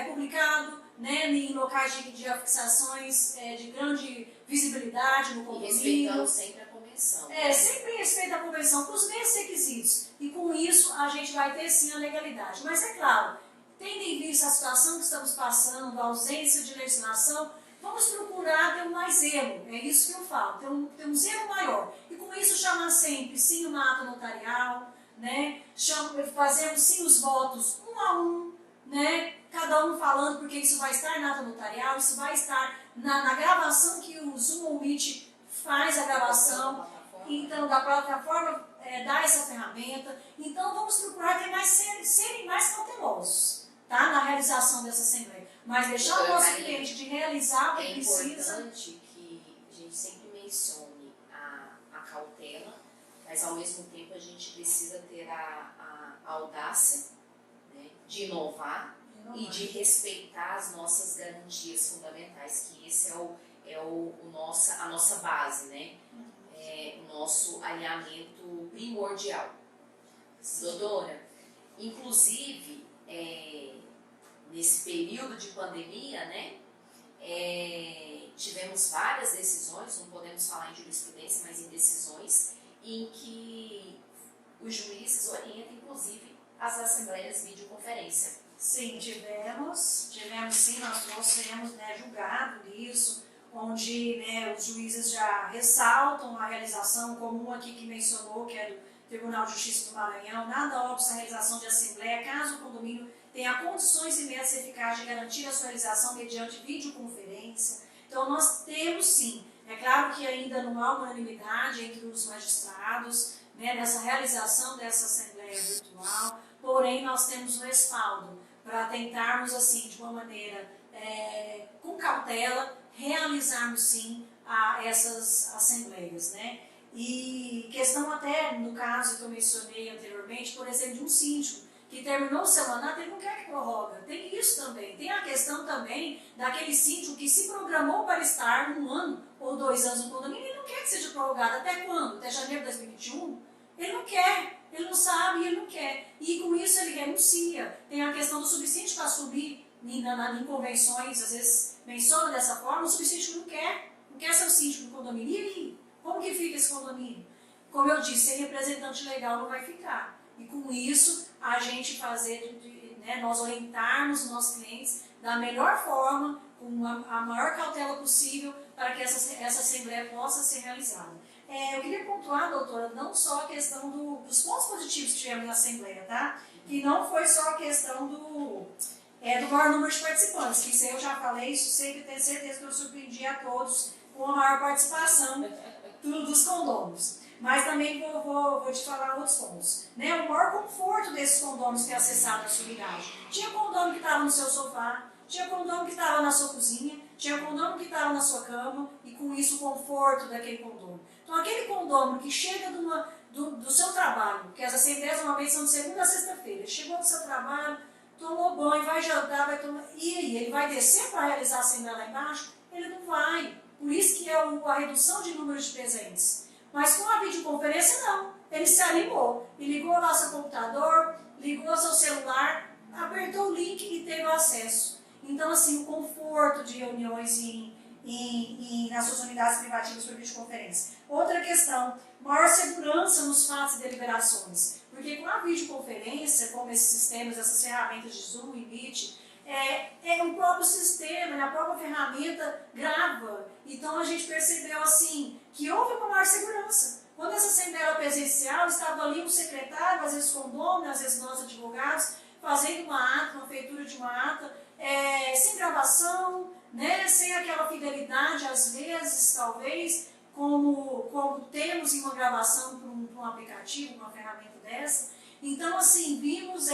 publicado, né, em locais de afixações de grande visibilidade no condomínio.
E respeitando sempre a convenção.
Sempre respeita a convenção com os mesmos requisitos. E com isso a gente vai ter sim a legalidade. Mas é claro, tendo em vista a situação que estamos passando, a ausência de legislação, vamos procurar ter um mais zelo, é isso que eu falo, ter um zelo maior. E com isso chamar sempre, sim, uma ata notarial, né? Fazemos sim os votos um a um, né? Cada um falando, porque isso vai estar na ata notarial, isso vai estar na gravação que o Zoom ou Meet faz a gravação, então da plataforma dá essa ferramenta. Então vamos procurar serem mais cautelosos, tá? Na realização dessa assembleia. Mas deixar o nosso cliente de realizar o que precisa.
É importante que a gente sempre mencione a cautela, mas ao mesmo tempo a gente precisa ter a audácia, né, de inovar e de respeitar as nossas garantias fundamentais, que esse a nossa base, né? O nosso alinhamento primordial. Doutora, inclusive, nesse período de pandemia, né, tivemos várias decisões, não podemos falar em jurisprudência, mas em decisões, em que os juízes orientam, inclusive, as assembleias videoconferência.
Sim, tivemos sim, nós trouxemos, né, julgado nisso, onde, né, os juízes já ressaltam a realização comum aqui que mencionou, que é do Tribunal de Justiça do Maranhão, nada obsta a realização de assembleia, caso o condomínio tenha condições e métodos eficazes de garantir a sua realização mediante videoconferência. Então, nós temos sim, é claro que ainda não há unanimidade entre os magistrados, né, nessa realização dessa assembleia virtual, porém, nós temos um respaldo para tentarmos, assim, de uma maneira com cautela, realizarmos sim essas assembleias, né? E questão até, no caso que eu mencionei anteriormente, por exemplo, de um síndico que terminou o seu mandato, ele não quer que prorroga. Tem isso também. Tem a questão também daquele síndico que se programou para estar 1 ano ou 2 anos no condomínio, ele não quer que seja prorrogado. Até quando? Até janeiro de 2021? Ele não quer, ele não sabe, ele não quer. E com isso ele renuncia. Tem a questão do subsíndico para subir em convenções, às vezes menciona dessa forma, o subsíndico não quer não quer ser o síndico do condomínio. E aí? Como que fica esse condomínio? Como eu disse, sem representante legal não vai ficar. E com isso, a gente fazer, né, nós orientarmos os nossos clientes da melhor forma, com a maior cautela possível, para que essa assembleia possa ser realizada. Eu queria pontuar, doutora, não só a questão dos pontos positivos que tivemos na assembleia, tá? Que não foi só a questão do maior número de participantes, que isso aí eu já falei, isso sempre tenho certeza que eu surpreendi a todos com a maior participação dos condôminos. Mas também vou te falar outros pontos. Né? O maior conforto desses condôminos que acessaram a sua unidade. Tinha condômino que estava no seu sofá, tinha condômino que estava na sua cozinha, tinha condômino que estava na sua cama, e com isso o conforto daquele condômino. Então aquele condômino que chega do seu trabalho, que as assembleias normalmente são de segunda a sexta-feira, chegou do seu trabalho, tomou banho, vai jantar, vai tomar. E aí, ele vai descer para realizar a assembleia lá embaixo? Ele não vai. Por isso que é a redução de número de presentes. Mas com a videoconferência, não. Ele se animou. E ligou lá seu computador, ligou seu celular, apertou o link e teve o acesso. Então, assim, o conforto de reuniões nas suas unidades privativas por videoconferência. Outra questão, maior segurança nos fatos e deliberações. Porque com a videoconferência, como esses sistemas, essas ferramentas de Zoom e Meet, o próprio sistema, a própria ferramenta grava. Então a gente percebeu assim que houve uma maior segurança. Quando essa assembleia era presencial, estava ali um secretário, às vezes condômino, às vezes nós advogados, fazendo uma ata, uma feitura de uma ata, sem gravação, né, sem aquela fidelidade, às vezes, talvez, como temos em uma gravação para um aplicativo, uma ferramenta dessa. Então, assim, vimos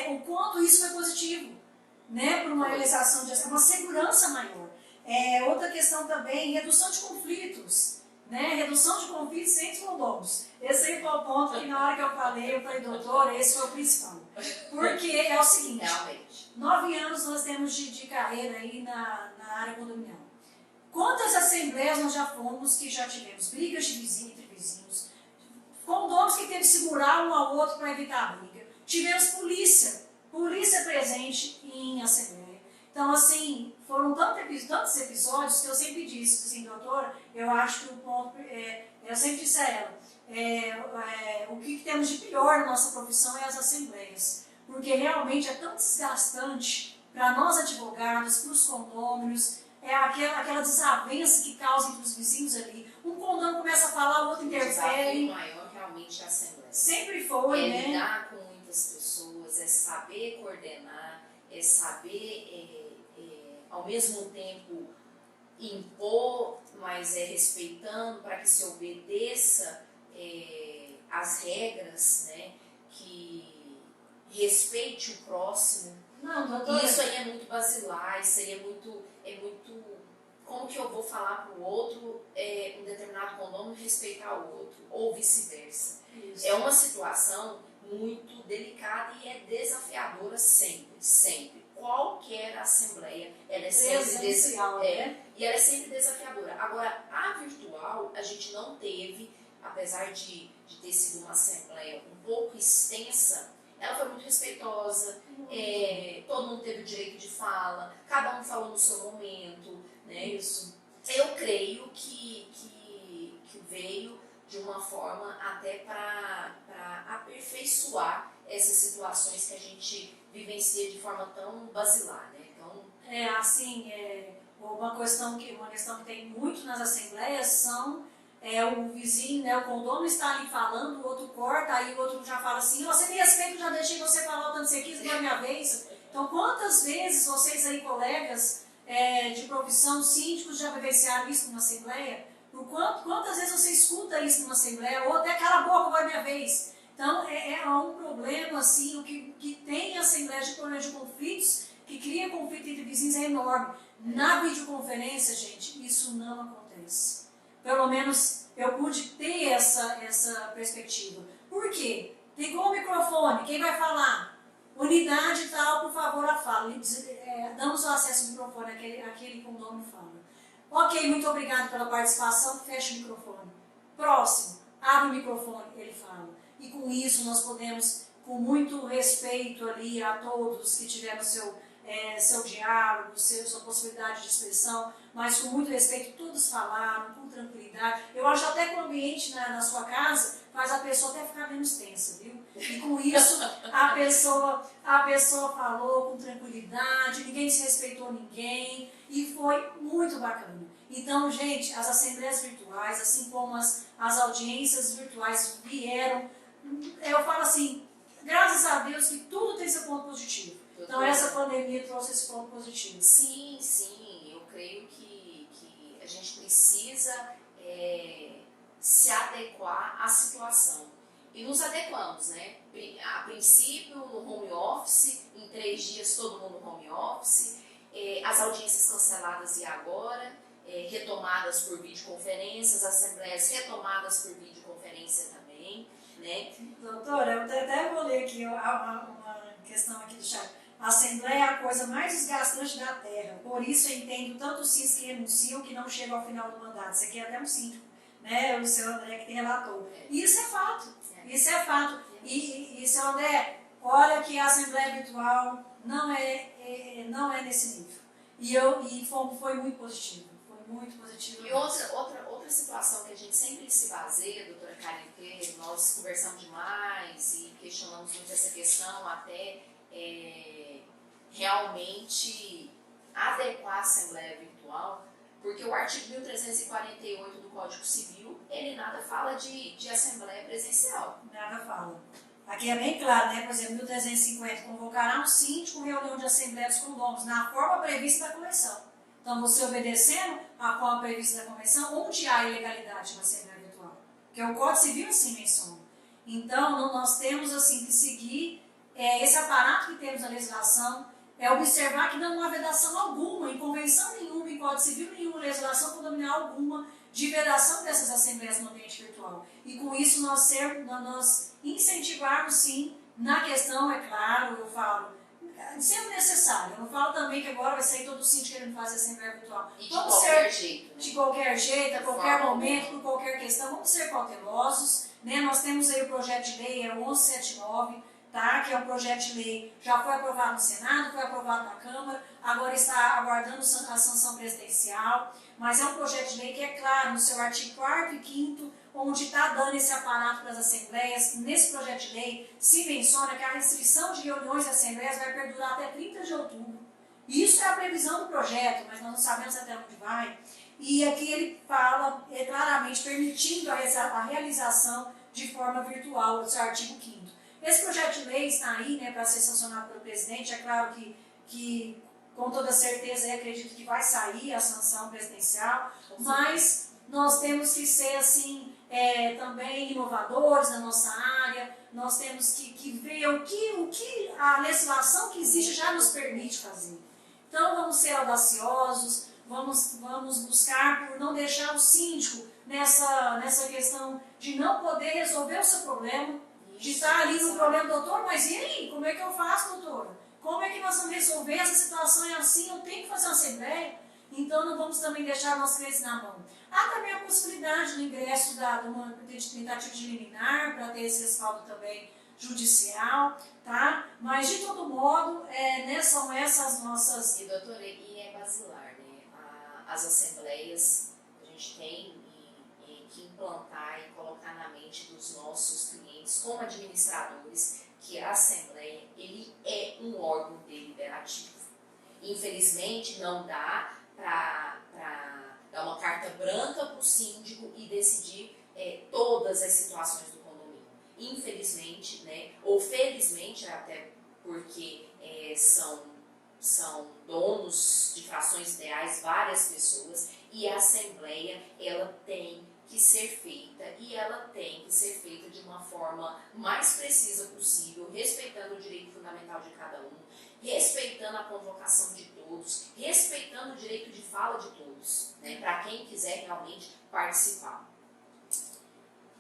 o quanto isso foi positivo, né, para uma realização de uma segurança maior. Outra questão também, redução de conflitos, né, redução de conflitos entre condôminos. Esse aí foi o ponto que na hora que eu falei, doutora, esse foi o principal. Porque é o seguinte,
Realmente.
9 anos nós temos de carreira aí na área condominial. Quantas assembleias nós já fomos que já tivemos brigas de vizinho entre vizinhos, condôminos que teve que segurar um ao outro para evitar a briga. Tivemos polícia presente em assembleia. Então, assim, foram tantos episódios que eu sempre disse, assim, doutora, eu acho que o ponto, eu sempre disse a ela, o que temos de pior na nossa profissão é as assembleias, porque realmente é tão desgastante para nós advogados, para os condôminos, aquela desavença que causa entre os vizinhos ali. Um condômino começa a falar, o outro interfere.
O desafio maior realmente é a assembleia.
Sempre foi, né?
Lidar com muitas pessoas, é saber coordenar, é saber, ao mesmo tempo, impor, mas respeitando para que se obedeça as regras, né? Que respeite o próximo.
Não, doutora.
Isso aí é muito basilar, isso aí é muito como que eu vou falar para o outro, um determinado condômino respeitar o outro, ou vice-versa. É uma situação muito delicada e é desafiadora sempre, sempre. Qualquer assembleia, ela é sempre e ela é sempre desafiadora. Agora, a virtual, a gente não teve, apesar de ter sido uma assembleia um pouco extensa, ela foi muito respeitosa, todo mundo teve o direito de fala, cada um falou no seu momento, né? Isso. Eu creio que veio de uma forma até para aperfeiçoar essas situações que a gente vivencia de forma tão basilar, né? Então,
uma questão que tem muito nas assembleias são o vizinho, né, o condômino está ali falando, o outro corta, aí o outro já fala assim, você me respeita, já deixei você falar o tanto que você quis, agora é minha vez. Então, quantas vezes vocês aí, colegas de profissão, síndicos, já vivenciaram isso numa assembleia? Quantas vezes você escuta isso numa assembleia, ou até cala a boca, agora é minha vez. Então, há um problema, assim, o que tem assembleia de problemas de conflitos, que cria conflito entre vizinhos, é enorme. Na videoconferência, gente, isso não acontece. Pelo menos eu pude ter essa perspectiva. Por quê? Ligou o microfone, quem vai falar? Unidade tal, por favor, a fala. Damos o acesso ao microfone, aquele condômino fala. Ok, muito obrigado pela participação, fecha o microfone. Próximo, abre o microfone, ele fala. E com isso nós podemos, com muito respeito ali a todos que tiveram seu diálogo, sua possibilidade de expressão, mas com muito respeito, todos falaram, com tranquilidade. Eu acho até que o ambiente na sua casa faz a pessoa até ficar menos tensa, viu? E com isso a pessoa falou com tranquilidade, ninguém desrespeitou ninguém e foi muito bacana. Então, gente, as assembleias virtuais, assim como as audiências virtuais vieram, eu falo assim, graças a Deus que tudo tem seu ponto positivo. Então essa pandemia trouxe esse ponto positivo.
Sim, sim, eu creio que a gente precisa se adequar à situação. E nos adequamos, né? A princípio no home office, em 3 dias todo mundo no home office, as audiências canceladas e agora, retomadas por videoconferências, assembleias retomadas por videoconferência também, né?
Doutora, eu até vou ler aqui uma questão aqui do chat. A Assembleia é a coisa mais desgastante da Terra, por isso eu entendo tanto os CIS que renunciam que não chegam ao final do mandato. Isso aqui é até um síndico, né? O seu André que tem relator. E isso é fato, isso é fato. E seu André, olha que a Assembleia Virtual não é nesse nível. E foi muito positivo, muito positivo.
E outra situação que a gente sempre se baseia, doutora Karen, porque nós conversamos demais e questionamos muito essa questão até realmente adequar a Assembleia Virtual, porque o artigo 1348 do Código Civil, ele nada fala de Assembleia Presencial.
Nada fala. Aqui é bem claro, né? Por exemplo, 1350, convocará um síndico reunião de Assembleia dos Condôminos na forma prevista da Convenção. Então, você obedecendo a forma prevista da Convenção, onde há ilegalidade na Assembleia Virtual? Porque o Código Civil sim menciona. Então, nós temos assim que seguir esse aparato que temos na legislação, observar que não há vedação alguma, em convenção nenhuma, em Código Civil nenhuma, legislação condominial alguma, de vedação dessas assembleias no ambiente virtual. E com isso nós incentivarmos sim, na questão, é claro, eu falo, sempre necessário. Eu não falo também que agora vai sair todo síndico querendo fazer assembleia virtual.
E de qualquer jeito. Né?
De qualquer jeito, a qualquer momento, por qualquer questão, vamos ser cautelosos. Né? Nós temos aí o projeto de lei, 1179, tá? Que é um projeto de lei, já foi aprovado no Senado, foi aprovado na Câmara, agora está aguardando a sanção presidencial, mas é um projeto de lei que é claro, no seu artigo 4º e 5º, onde está dando esse aparato para as assembleias. Nesse projeto de lei se menciona que a restrição de reuniões e assembleias vai perdurar até 30 de outubro. Isso é a previsão do projeto, mas nós não sabemos até onde vai. E aqui ele fala claramente permitindo a realização de forma virtual, do seu artigo 5º. Esse projeto de lei está aí, né, para ser sancionado pelo presidente. É claro que com toda certeza, eu acredito que vai sair a sanção presidencial, mas nós temos que ser assim, também inovadores na nossa área, nós temos que ver o que a legislação que existe já nos permite fazer. Então vamos ser audaciosos, vamos buscar por não deixar o síndico nessa questão de não poder resolver o seu problema, de estar ali no problema, doutor, mas e aí? Como é que eu faço, doutora? Como é que nós vamos resolver essa situação? É assim, eu tenho que fazer uma assembleia? Então não vamos também deixar nossos clientes na mão. Há também a possibilidade do ingresso de uma tentativa de liminar, para ter esse respaldo também judicial, tá? Mas de todo modo, são essas nossas...
E doutora, e é basilar, né? As assembleias, a gente tem que implantar e colocar na mente dos nossos clientes, como administradores, que a Assembleia ele é um órgão deliberativo. Infelizmente, não dá para dar uma carta branca para o síndico e decidir todas as situações do condomínio. Infelizmente, né, ou felizmente, até porque são donos de frações ideais várias pessoas, e a Assembleia ela tem que ser feita, e ela tem que ser feita de uma forma mais precisa possível, respeitando o direito fundamental de cada um, respeitando a convocação de todos, respeitando o direito de fala de todos, né, para quem quiser realmente participar.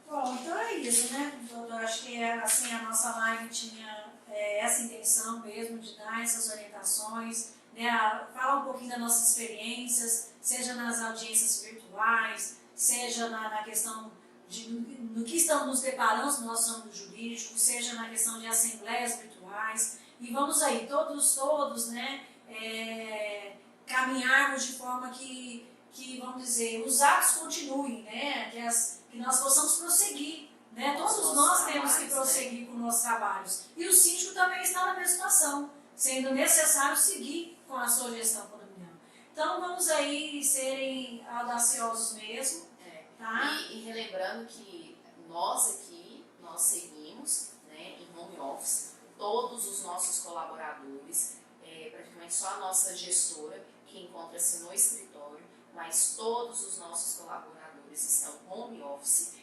Bom, então é isso, né? Eu acho que assim, a nossa live tinha essa intenção mesmo de dar essas orientações, né, falar um pouquinho das nossas experiências, seja nas audiências virtuais, seja na questão no que estamos nos deparando no nosso âmbito jurídico, seja na questão de assembleias virtuais. E vamos aí, todos, né, caminharmos de forma que, vamos dizer, os atos continuem, né? Que nós possamos prosseguir. Né? Todos nós temos que prosseguir com nossos trabalhos. E o síndico também está na mesma situação, sendo necessário seguir com a sua gestão condominial. Então vamos aí serem audaciosos mesmo. Tá?
E relembrando que nós aqui, nós seguimos, né, em home office, todos os nossos colaboradores, praticamente só a nossa gestora que encontra-se no escritório, mas todos os nossos colaboradores estão home office,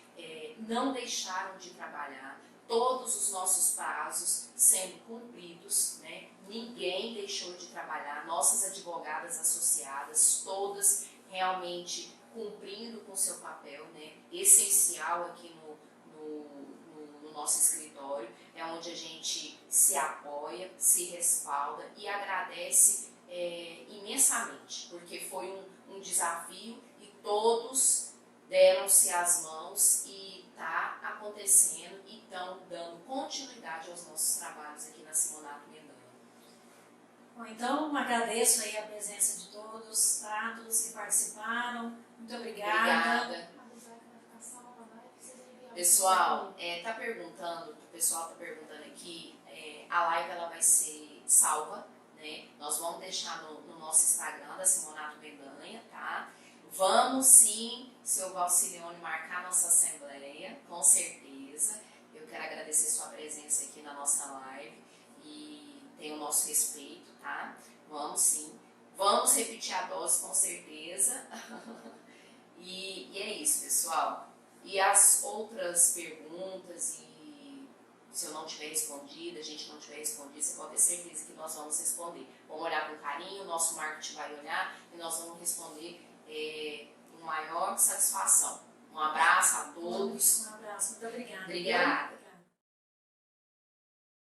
não deixaram de trabalhar, todos os nossos prazos sendo cumpridos, né? Ninguém deixou de trabalhar, nossas advogadas associadas, todas realmente cumprindo com seu papel, né? Essencial aqui no nosso escritório, é onde a gente se apoia, se respalda e agradece imensamente, porque foi um desafio e todos deram-se as mãos e está acontecendo e estão dando continuidade aos nossos trabalhos aqui na Simonato Mendanha.
Bom, então agradeço aí a presença de todos, tá? Todos que participaram. Muito obrigada.
Pessoal, o pessoal está perguntando aqui, a live ela vai ser salva, né? Nós vamos deixar no nosso Instagram da Simonato Mendanha, tá? Vamos sim, seu Valcilione, marcar nossa assembleia, com certeza. Eu quero agradecer sua presença aqui na nossa live e tem o nosso respeito, tá? Vamos sim. Vamos repetir a dose, com certeza. E é isso, pessoal. E as outras perguntas, e se eu não tiver respondido, a gente não tiver respondido, você pode ter certeza que nós vamos responder. Vamos olhar com carinho, o nosso marketing vai olhar e nós vamos responder com maior satisfação. Um abraço a todos.
Um abraço, muito obrigada.
Obrigada.